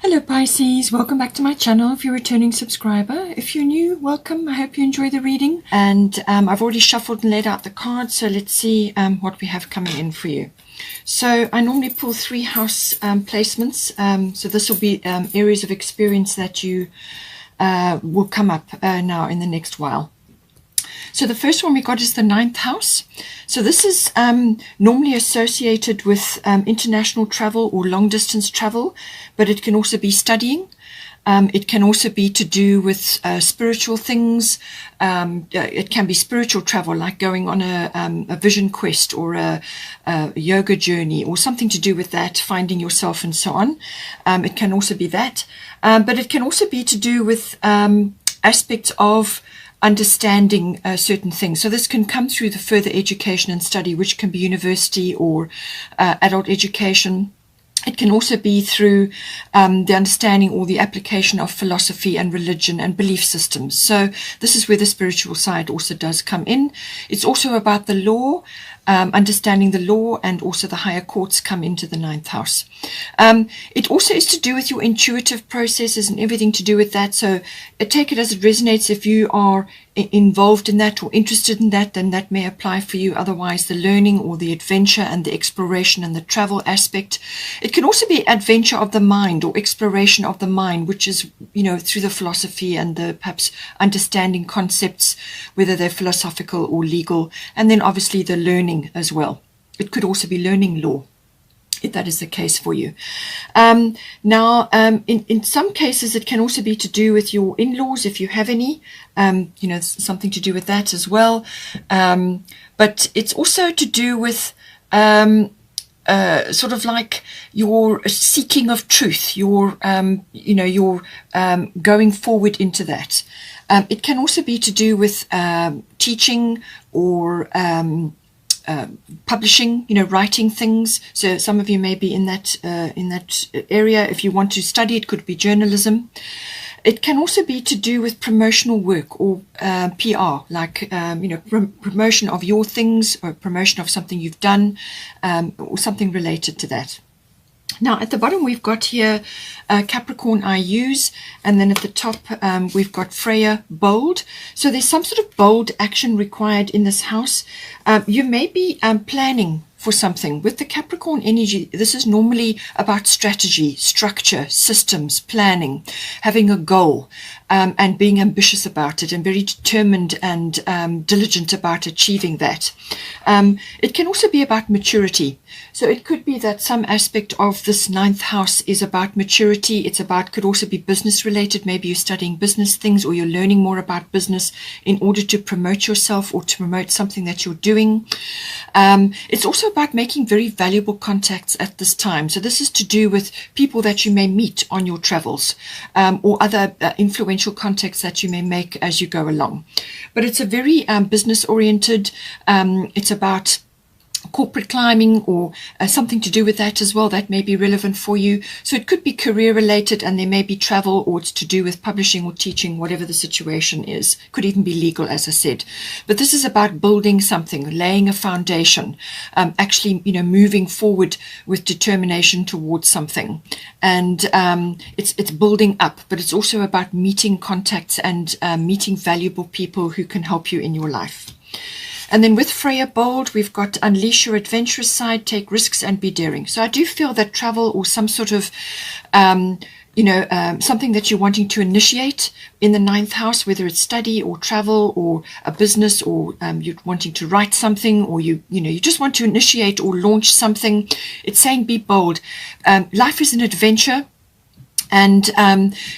Hello Pisces, welcome back to my channel if you're a returning subscriber. If you're new, welcome. I hope you enjoy the reading. And I've already shuffled and laid out the cards, so let's see what we have coming in for you. So I normally pull 3 house placements, so this will be areas of experience that you will come up now in the next while. So the first one we got is the 9th house. So this is normally associated with international travel or long distance travel, but it can also be studying. It can also be to do with spiritual things. It can be spiritual travel, like going on a vision quest or a yoga journey or something to do with that, finding yourself and so on. It can also be that. But it can also be to do with aspects of understanding certain things. So this can come through the further education and study, which can be university or adult education. It can also be through the understanding or the application of philosophy and religion and belief systems. So this is where the spiritual side also does come in. It's also about the law, understanding the law, and also the higher courts come into the 9th house. It also is to do with your intuitive processes and everything to do with that. So take it as it resonates. If you are involved in that or interested in that, then that may apply for you. Otherwise, the learning or the adventure and the exploration and the travel aspect. It can also be adventure of the mind or exploration of the mind, which is, through the philosophy and the perhaps understanding concepts, whether they're philosophical or legal, and then obviously the learning as well. It could also be learning law, if that is the case for you. Now, in some cases, it can also be to do with your in-laws, if you have any, something to do with that as well. But it's also to do with sort of like your seeking of truth, your going forward into that. It can also be to do with teaching or publishing, writing things. So some of you may be in that area. If you want to study, it could be journalism. It can also be to do with promotional work or PR, like promotion of your things or promotion of something you've done, or something related to that. Now, at the bottom, we've got here Capricorn, I use, and then at the top, we've got Freya, bold. So there's some sort of bold action required in this house. You may be planning for something. With the Capricorn energy, this is normally about strategy, structure, systems, planning, having a goal, and being ambitious about it and very determined and diligent about achieving that. It can also be about maturity. So it could be that some aspect of this 9th house is about maturity. It's about, could also be business related. Maybe you're studying business things or you're learning more about business in order to promote yourself or to promote something that you're doing. It's also about making very valuable contacts at this time. So this is to do with people that you may meet on your travels, or other influential contacts that you may make as you go along. But it's a very business oriented, it's about corporate climbing or something to do with that as well. That may be relevant for you. So it could be career related, and there may be travel, or it's to do with publishing or teaching, whatever the situation is. Could even be legal, as I said. But this is about building something, laying a foundation, actually, moving forward with determination towards something. And it's building up, but it's also about meeting contacts and meeting valuable people who can help you in your life. And then with Freya Bold, we've got unleash your adventurous side, take risks and be daring. So I do feel that travel or some sort of, something that you're wanting to initiate in the 9th house, whether it's study or travel or a business, or you're wanting to write something, or you just want to initiate or launch something. It's saying be bold. Life is an adventure. And,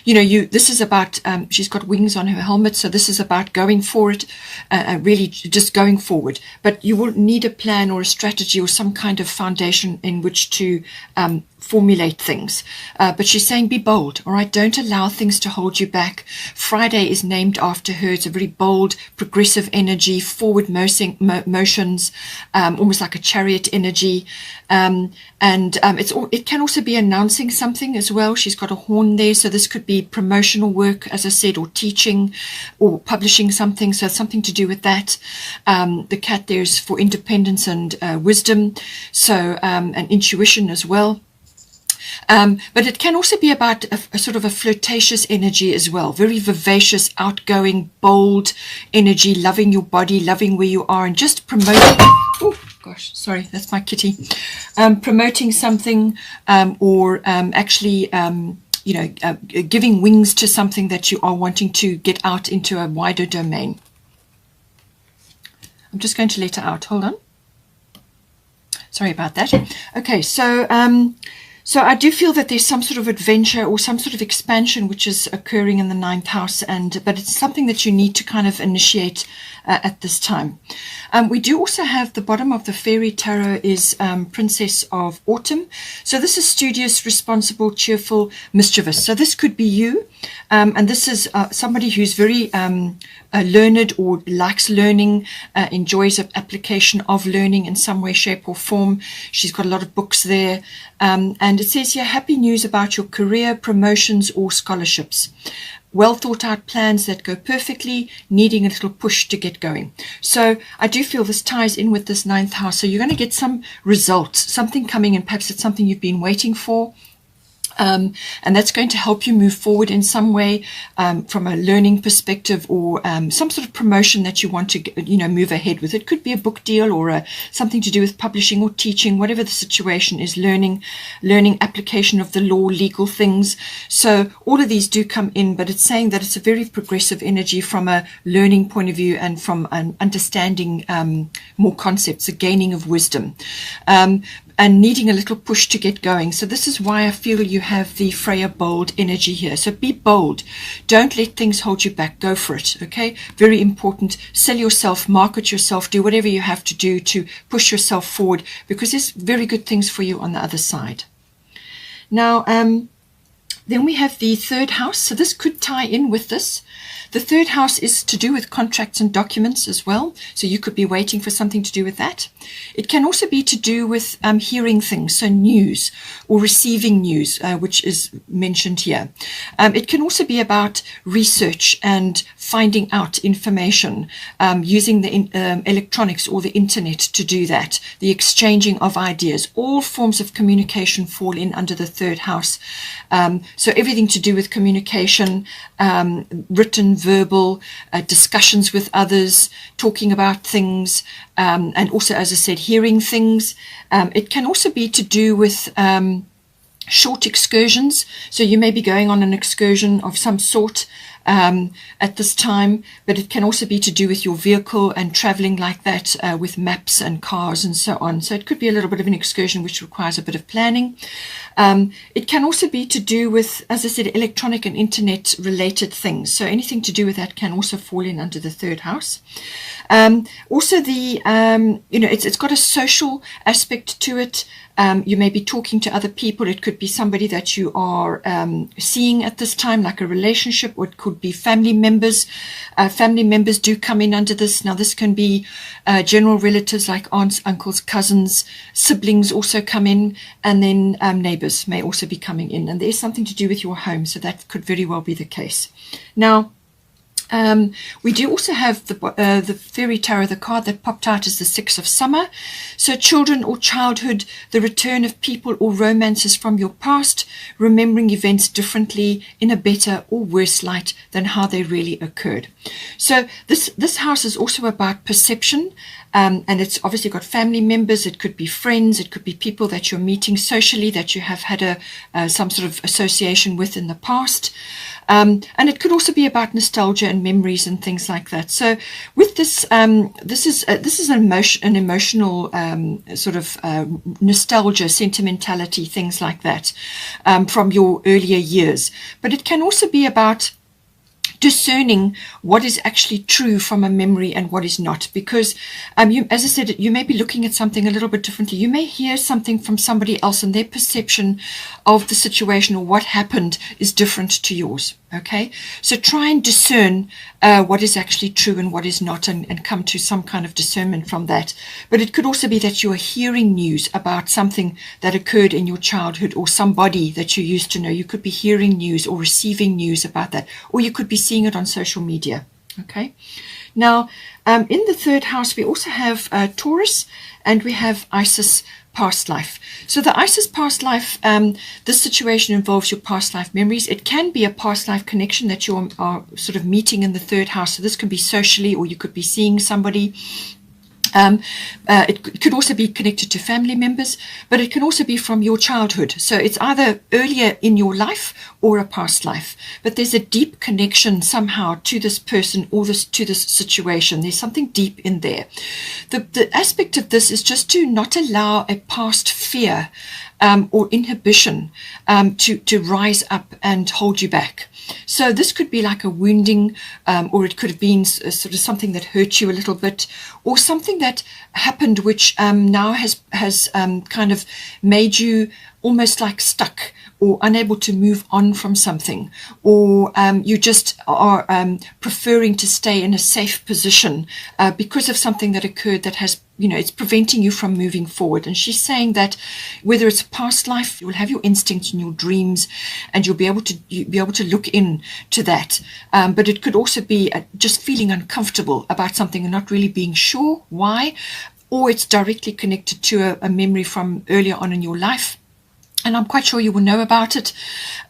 this is about, she's got wings on her helmet. So this is about going for it, really just going forward. But you will need a plan or a strategy or some kind of foundation in which to formulate things. But she's saying be bold, all right? Don't allow things to hold you back. Friday is named after her. It's a very bold, progressive energy, forward motions, almost like a chariot energy. It can also be announcing something as well. She's got a horn there, so this could be promotional work, as I said, or teaching or publishing something, so something to do with that. The cat there is for independence and wisdom, so and intuition as well. But it can also be about a sort of a flirtatious energy as well, very vivacious, outgoing, bold energy, loving your body, loving where you are, and just promoting. Oh gosh, sorry, that's my kitty. Promoting something, or actually, giving wings to something that you are wanting to get out into a wider domain. I'm just going to let her out. Hold on. Sorry about that. Okay, so I do feel that there's some sort of adventure or some sort of expansion which is occurring in the 9th house, but it's something that you need to kind of initiate at this time. We do also have the bottom of the fairy tarot is Princess of Autumn. So this is studious, responsible, cheerful, mischievous. So this could be you, and this is somebody who's very learned or likes learning, enjoys an application of learning in some way, shape or form. She's got a lot of books there, and it says here, happy news about your career, promotions or scholarships. Well thought out plans that go perfectly, needing a little push to get going. So I do feel this ties in with this 9th house. So you're going to get some results, something coming in. Perhaps it's something you've been waiting for. And that's going to help you move forward in some way, from a learning perspective, or some sort of promotion that you want to, move ahead with. It could be a book deal or something to do with publishing or teaching, whatever the situation is, learning application of the law, legal things. So all of these do come in, but it's saying that it's a very progressive energy from a learning point of view and from an understanding more concepts, a gaining of wisdom. And needing a little push to get going. So this is why I feel you have the Freya bold energy here. So be bold. Don't let things hold you back. Go for it, okay? Very important. Sell yourself, market yourself, do whatever you have to do to push yourself forward, because there's very good things for you on the other side. Now, then we have the 3rd house. So this could tie in with this. The 3rd house is to do with contracts and documents as well. So you could be waiting for something to do with that. It can also be to do with hearing things, so news or receiving news, which is mentioned here. It can also be about research and finding out information, using the electronics or the internet to do that, the exchanging of ideas. All forms of communication fall in under the 3rd house. So everything to do with communication, written, verbal, discussions with others, talking about things, and also, as I said, hearing things. It can also be to do with short excursions. So you may be going on an excursion of some sort at this time, but it can also be to do with your vehicle and traveling like that, with maps and cars and so on. So it could be a little bit of an excursion which requires a bit of planning. It can also be to do with, as I said, electronic and internet related things. So anything to do with that can also fall in under the 3rd house. Also the, it's got a social aspect to it. You may be talking to other people. It could be somebody that you are seeing at this time, like a relationship, or it could be family members. Family members do come in under this. Now, this can be general relatives like aunts, uncles, cousins, siblings also come in, and then neighbors may also be coming in. And there's something to do with your home, so that could very well be the case. Now, we do also have the fairy tarot. The card that popped out is the 6 of summer. So children or childhood, the return of people or romances from your past, remembering events differently in a better or worse light than how they really occurred. So this house is also about perception, and it's obviously got family members. It could be friends. It could be people that you're meeting socially that you have had some sort of association with in the past. And it could also be about nostalgia and memories and things like that. So with this, this is an emotional sort of nostalgia, sentimentality, things like that, from your earlier years. But it can also be about discerning what is actually true from a memory and what is not, because as I said, you may be looking at something a little bit differently. You may hear something from somebody else and their perception of the situation or what happened is different to yours. Okay, so try and discern what is actually true and what is not, and come to some kind of discernment from that. But it could also be that you are hearing news about something that occurred in your childhood or somebody that you used to know. You could be hearing news or receiving news about that, or you could be seeing it on social media. Okay, Now, in the third house, we also have Taurus, and we have Isis past life. So the Isis past life, this situation involves your past life memories. It can be a past life connection that you are sort of meeting in the third house. So this can be socially, or you could be seeing somebody. It could also be connected to family members, but it can also be from your childhood. So it's either earlier in your life or a past life. But there's a deep connection somehow to this person or to this situation. There's something deep in there. The aspect of this is just to not allow a past fear or inhibition to rise up and hold you back. So this could be like a wounding, or it could have been sort of something that hurt you a little bit, or something that happened which now has kind of made you almost like stuck or unable to move on from something, or you just are preferring to stay in a safe position because of something that occurred that has, it's preventing you from moving forward. And she's saying that whether it's a past life, you'll have your instincts and your dreams, and you'll be able to look into that. But it could also be just feeling uncomfortable about something and not really being sure why, or it's directly connected to a memory from earlier on in your life. And I'm quite sure you will know about it,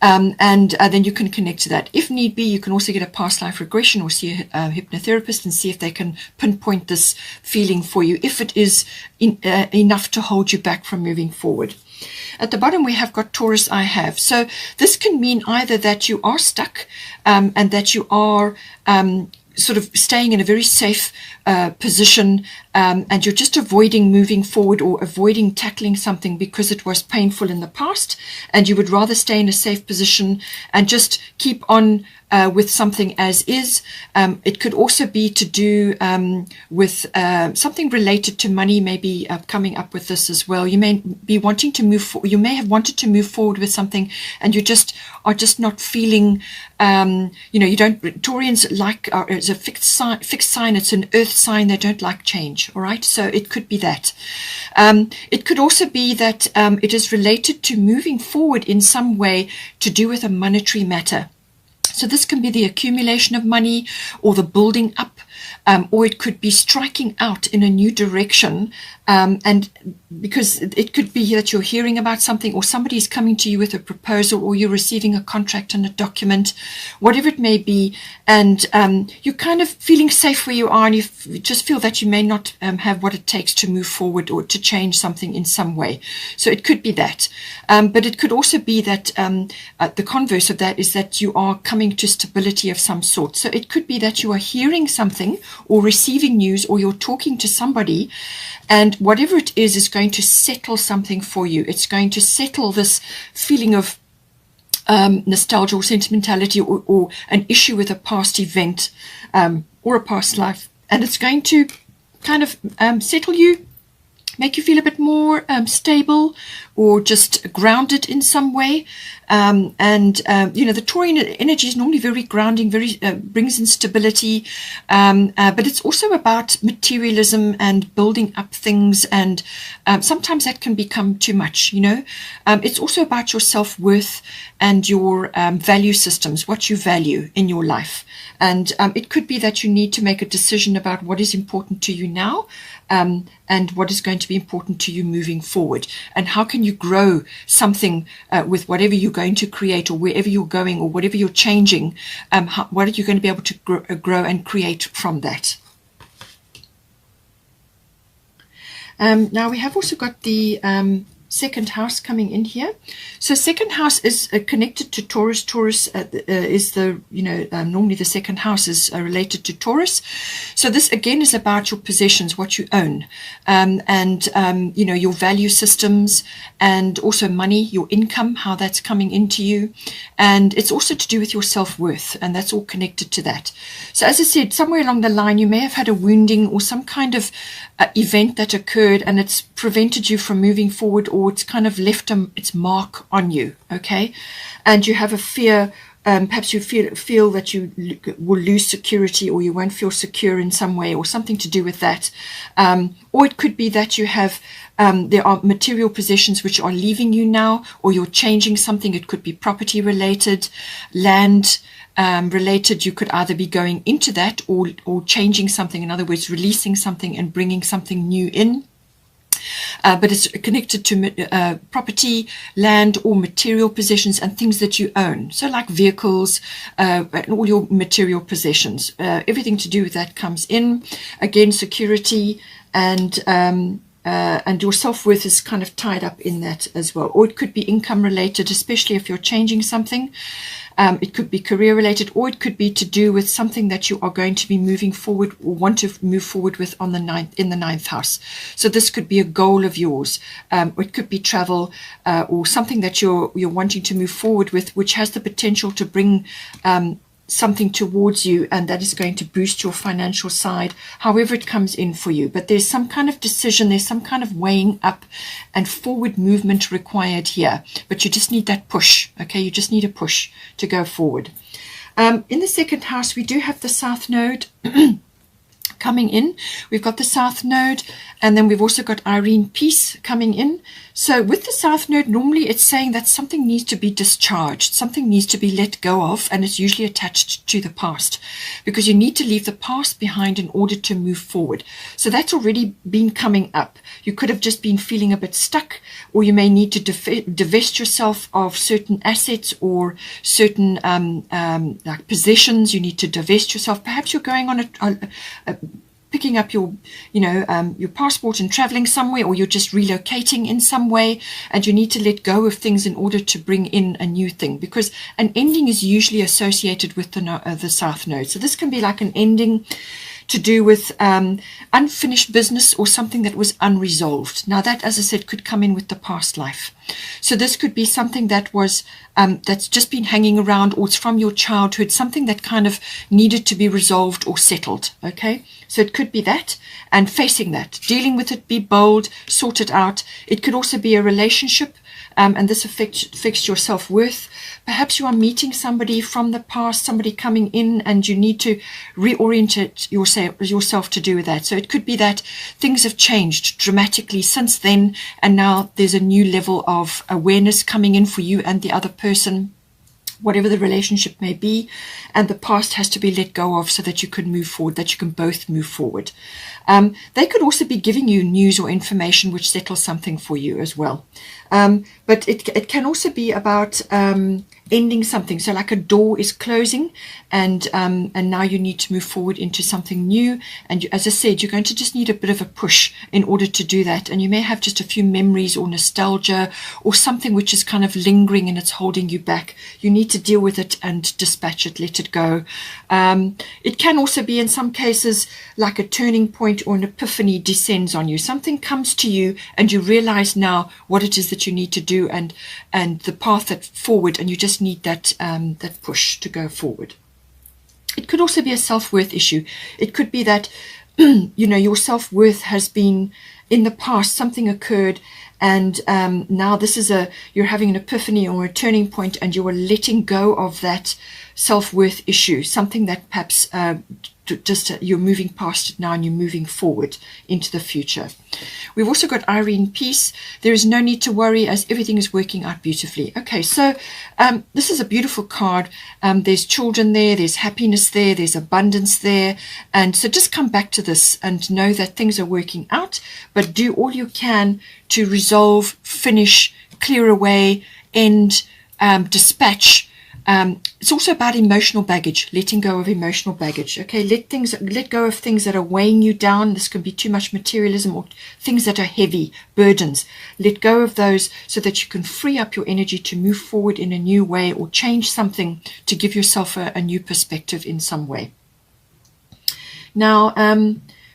and then you can connect to that. If need be, you can also get a past life regression or see a hypnotherapist and see if they can pinpoint this feeling for you, if it is enough to hold you back from moving forward. At the bottom, we have got Taurus, I have. So this can mean either that you are stuck and that you are sort of staying in a very safe position, and you're just avoiding moving forward or avoiding tackling something because it was painful in the past, and you would rather stay in a safe position and just keep on with something as is. It could also be to do with something related to money, maybe coming up with this as well. You may be wanting to move you may have wanted to move forward with something, and you are just not feeling, you don't, Taurians like, it's a fixed sign, it's an earth sign, they don't like change, all right? So it could be that. It could also be that it is related to moving forward in some way to do with a monetary matter. So this can be the accumulation of money or the building up, or it could be striking out in a new direction, and because it could be that you're hearing about something, or somebody is coming to you with a proposal, or you're receiving a contract and a document, whatever it may be, and you're kind of feeling safe where you are, and you just feel that you may not have what it takes to move forward or to change something in some way. So it could be that, but it could also be that the converse of that is that you are coming to stability of some sort. So it could be that you are hearing something or receiving news, or you're talking to somebody, and whatever it is going to settle something for you. It's going to settle this feeling of nostalgia or sentimentality, or an issue with a past event or a past life, and it's going to kind of settle you, make you feel a bit more stable or just grounded in some way. The Taurian energy is normally very grounding, very brings in stability, but it's also about materialism and building up things, and sometimes that can become too much, It's also about your self-worth and your value systems, what you value in your life. And it could be that you need to make a decision about what is important to you now, and what is going to be important to you moving forward, and how can you grow something with whatever you're going to create, or wherever you're going, or whatever you're changing. What are you going to be able to grow and create from that? Now we have also got the second house coming in here. So second house is connected to Taurus. Taurus is the, normally the second house is related to Taurus. So this again is about your possessions, what you own, and your value systems, and also money, your income, how that's coming into you. And it's also to do with your self-worth, and that's all connected to that. So as I said, somewhere along the line, you may have had a wounding or some kind of event that occurred, and it's prevented you from moving forward, or it's kind of left its mark on you, okay? And you have a fear, perhaps you feel that you will lose security, or you won't feel secure in some way, or something to do with that. Or it could be that you have there are material possessions which are leaving you now, or you're changing something. It could be property related, land related. You could either be going into that or changing something. In other words, releasing something and bringing something new in. But it's connected to property, land, or material possessions and things that you own. So like vehicles and all your material possessions. Everything to do with that comes in. Again, security and your self-worth is kind of tied up in that as well. Or it could be income related, especially if you're changing something. It could be career related, or it could be to do with something that you are going to be moving forward or want to move forward with on the ninth house. So this could be a goal of yours. Or it could be travel or something that you're wanting to move forward with, which has the potential to bring something towards you, and that is going to boost your financial side, however it comes in for you. But there's some kind of decision, there's some kind of weighing up and forward movement required here. But you just need that push, okay? You just need a push to go forward. In the second house, we do have the South Node coming in. We've got the South Node, and then we've also got Irene Peace coming in. So with the South Node, normally it's saying that something needs to be discharged, something needs to be let go of, and it's usually attached to the past, because you need to leave the past behind in order to move forward. So that's already been coming up. You could have just been feeling a bit stuck, or you may need to divest yourself of certain assets or certain like possessions. You need to divest yourself. Perhaps you're going on picking up your passport and traveling somewhere, or you're just relocating in some way, and you need to let go of things in order to bring in a new thing, because an ending is usually associated with the South Node. So this can be like an ending to do with unfinished business or something that was unresolved. Now that, as I said, could come in with the past life. So this could be something that was that's just been hanging around, or it's from your childhood, something that kind of needed to be resolved or settled. Okay, so it could be that, and facing that, dealing with it, be bold, sort it out. It could also be a relationship, and this affects your self-worth. Perhaps you are meeting somebody from the past, somebody coming in, and you need to reorient yourself to do with that. So it could be that things have changed dramatically since then, and now there's a new level of awareness coming in for you and the other person, whatever the relationship may be, and the past has to be let go of so that you can move forward, that you can both move forward. They could also be giving you news or information which settles something for you as well. But it can also be about ending something. So like a door is closing, and now you need to move forward into something new. And as I said, you're going to just need a bit of a push in order to do that. And you may have just a few memories or nostalgia or something which is kind of lingering and it's holding you back. You need to deal with it and dispatch it, let it go. It can also be, in some cases, like a turning point or an epiphany descends on you. Something comes to you and you realize now what it is that you need to do, and the path that forward, and you just need that that push to go forward. It could also be a self-worth issue. It could be that your self-worth has been, in the past something occurred, and now this is you're having an epiphany or a turning point, and you are letting go of that self-worth issue, something that perhaps you're moving past it now and you're moving forward into the future. We've also got Irene Peace. There is no need to worry, as everything is working out beautifully. Okay, so this is a beautiful card. There's children there, there's happiness there, there's abundance there. And so just come back to this and know that things are working out, but do all you can to resolve, finish, clear away, end, dispatch. It's also about emotional baggage, letting go of emotional baggage. Okay, let go of things that are weighing you down. This can be too much materialism or things that are heavy, burdens. Let go of those so that you can free up your energy to move forward in a new way, or change something to give yourself a new perspective in some way. Now,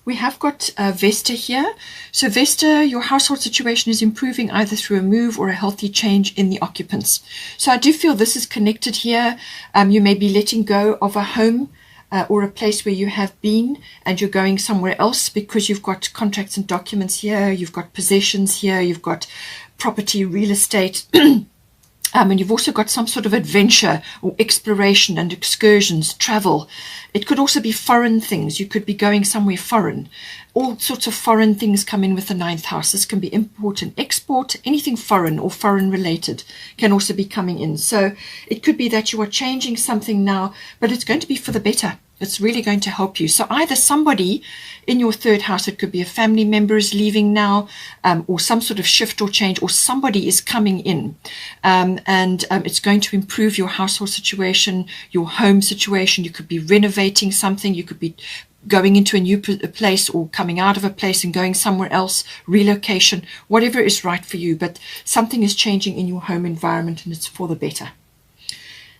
we have got Vesta here. So Vesta, your household situation is improving either through a move or a healthy change in the occupants. So I do feel this is connected here. You may be letting go of a home or a place where you have been, and you're going somewhere else because you've got contracts and documents here, you've got possessions here, you've got property, real estate. And you've also got some sort of adventure or exploration and excursions, travel. It could also be foreign things. You could be going somewhere foreign. All sorts of foreign things come in with the ninth house. This can be import and export. Anything foreign or foreign related can also be coming in. So it could be that you are changing something now, but it's going to be for the better. It's really going to help you. So either somebody in your third house, it could be a family member is leaving now, or some sort of shift or change, or somebody is coming in. It's going to improve your household situation, your home situation. You could be renovating something. You could be going into a new place or coming out of a place and going somewhere else, relocation, whatever is right for you. But something is changing in your home environment and it's for the better.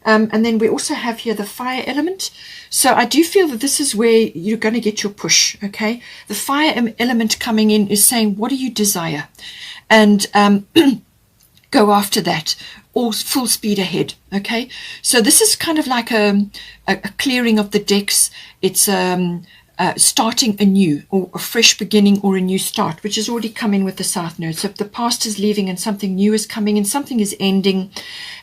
And then we also have here the fire element. So I do feel that this is where you're going to get your push, okay? The fire element coming in is saying, what do you desire? And go after that, all full speed ahead, okay? So this is kind of like a clearing of the decks. It's starting anew, or a fresh beginning, or a new start, which is already coming with the South Node. So if the past is leaving and something new is coming in, something is ending,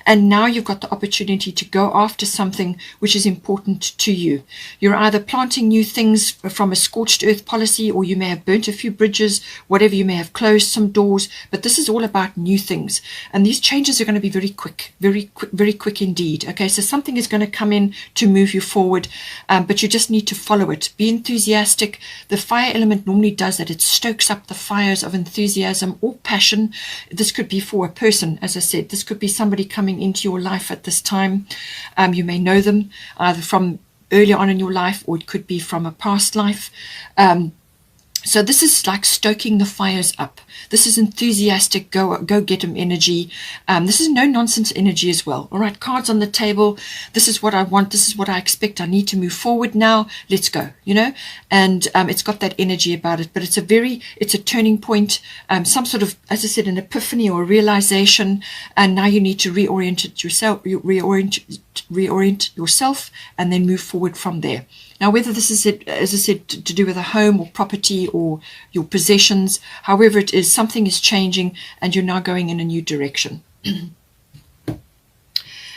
and now you've got the opportunity to go after something which is important to you. You're either planting new things from a scorched earth policy, or you may have burnt a few bridges, whatever, you may have closed some doors, but this is all about new things. And these changes are going to be very quick, very quick indeed. Okay, so something is going to come in to move you forward, but you just need to follow it. Be enthusiastic. The fire element normally does that. It stokes up the fires of enthusiasm or passion. This could be for a person, as I said. This could be somebody coming into your life at this time. You may know them either from earlier on in your life, or it could be from a past life. So this is like stoking the fires up. This is enthusiastic, go get them energy. This is no nonsense energy as well. All right, cards on the table. This is what I want. This is what I expect. I need to move forward now. Let's go, you know. And it's got that energy about it. But it's a turning point. Some sort of, as I said, an epiphany or a realization. And now you need to reorient yourself, and then move forward from there. Now, whether this is, as I said, to do with a home or property or your possessions, however it is, something is changing and you're now going in a new direction.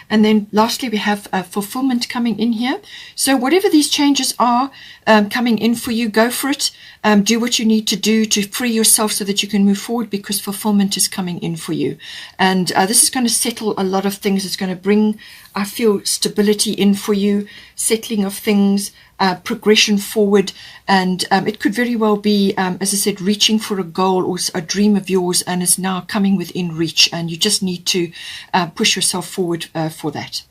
And then lastly, we have fulfillment coming in here. So whatever these changes are coming in for you, go for it. Do what you need to do to free yourself so that you can move forward, because fulfillment is coming in for you. And this is going to settle a lot of things. It's going to bring, I feel, stability in for you, settling of things, progression forward. And it could very well be, as I said, reaching for a goal or a dream of yours, and it's now coming within reach, and you just need to push yourself forward for that.